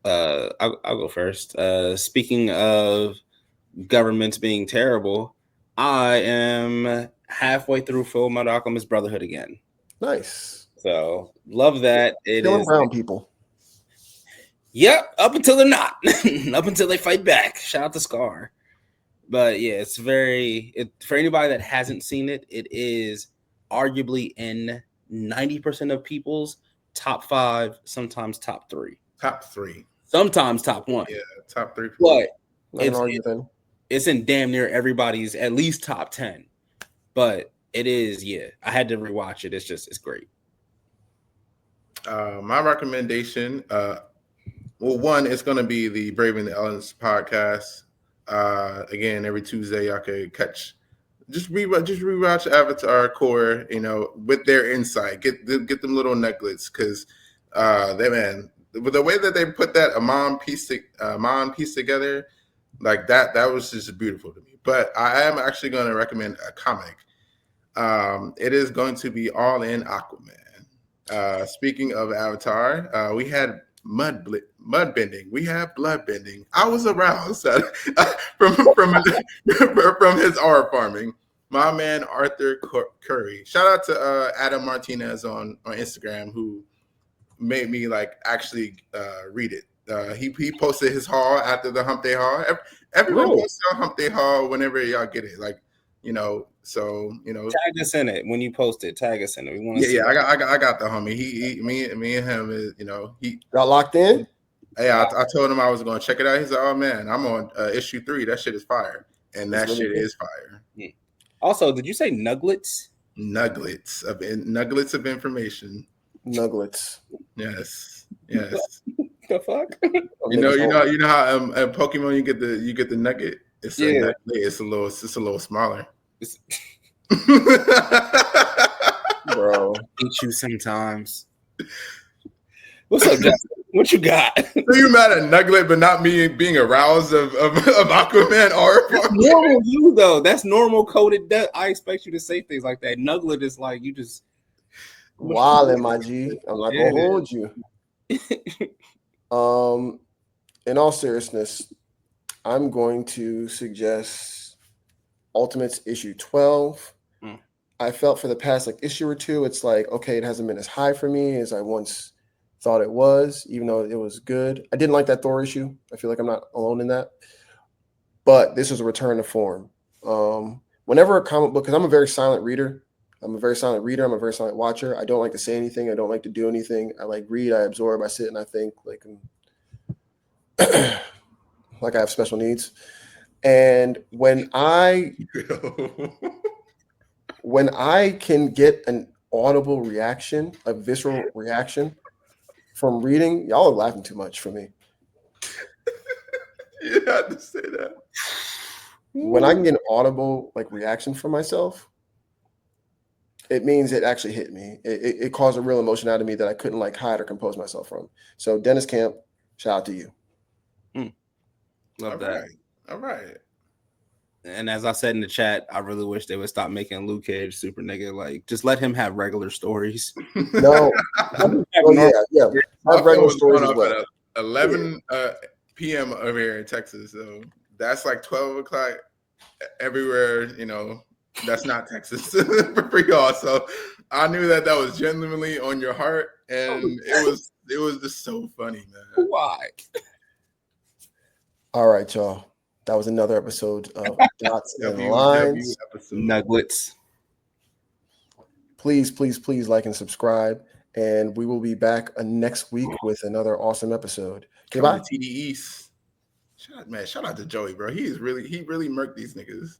I'll go first. Speaking of governments being terrible, I am halfway through Full Metal Alchemist Brotherhood again. Nice. So love that. It Killing is brown people. Yep, up until they're not. Up until they fight back. Shout out to Scar. But yeah, it's for anybody that hasn't seen it, it is arguably in 90% of people's top 5, sometimes top 3. Top 3. Sometimes top 1. Yeah, top 3. But it's in damn near everybody's at least top 10. But it is, yeah. I had to rewatch it. It's great. My recommendation, one, it's going to be the Brave and the Elements podcast. Again, every Tuesday, y'all can catch. Just rewatch Avatar Core, with their insight. Get them little nuggets, because with the way that they put that Amon piece together, like that was just beautiful to me. But I am actually going to recommend a comic. It is going to be All In Aquaman. Speaking of Avatar, we had mud bending. We have blood bending. I was aroused from his R farming. My man Arthur Curry. Shout out to Adam Martinez on Instagram, who made me actually read it. He posted his haul after the Hump Day haul. Everyone posts on Hump Day haul whenever y'all get it. Tag us in it when you post it. Tag us in it. We want to see. Yeah. I got the homie. Me and him is he got locked in. Yeah, I told him I was going to check it out. He's like, "Oh man, I'm on issue 3. That shit is fire," and that shit is fire. Also, did you say nuggets? Nuggets of information. Nuggets. Yes. The fuck? You know how at Pokemon you get the nugget. It's a little smaller. Bro, eat you sometimes. What's up, Justin? What you got? So you mad at Nugget, but not me being aroused of Aquaman That's normal you though. That's normal coded. I expect you to say things like that. Nugget is like you just wildin', my G. I'm not gonna hold you. In all seriousness, I'm going to suggest Ultimates issue 12. I felt for the past issue or two, it's okay, it hasn't been as high for me as I once thought it was, even though it was good. I didn't like that Thor issue. I feel like I'm not alone in that. But this was a return to form. Whenever a comic book, because I'm a very silent reader. I'm a very silent watcher. I don't like to say anything. I don't like to do anything. I read, I absorb, I sit and I think like I have special needs. And when I can get an audible reaction, a visceral reaction from reading, y'all are laughing too much for me. You had to say that. When I can get an audible reaction from myself, it means it actually hit me. It caused a real emotion out of me that I couldn't hide or compose myself from. So Dennis Camp, shout out to you. Love that. All right. And as I said in the chat, I really wish they would stop making Luke Cage super nigga. Just let him have regular stories. No. Yeah. Have regular stories as well. At 11 p.m. over here in Texas. So that's 12 o'clock everywhere, that's not Texas for y'all. So I knew that was genuinely on your heart. And it was just so funny, man. Why? All right, y'all. That was another episode of Dots and Lines. Nuggets. Please like and subscribe. And we will be back next week with another awesome episode. Okay, bye. TD East. Shout out to Joey, bro. He really murked these niggas.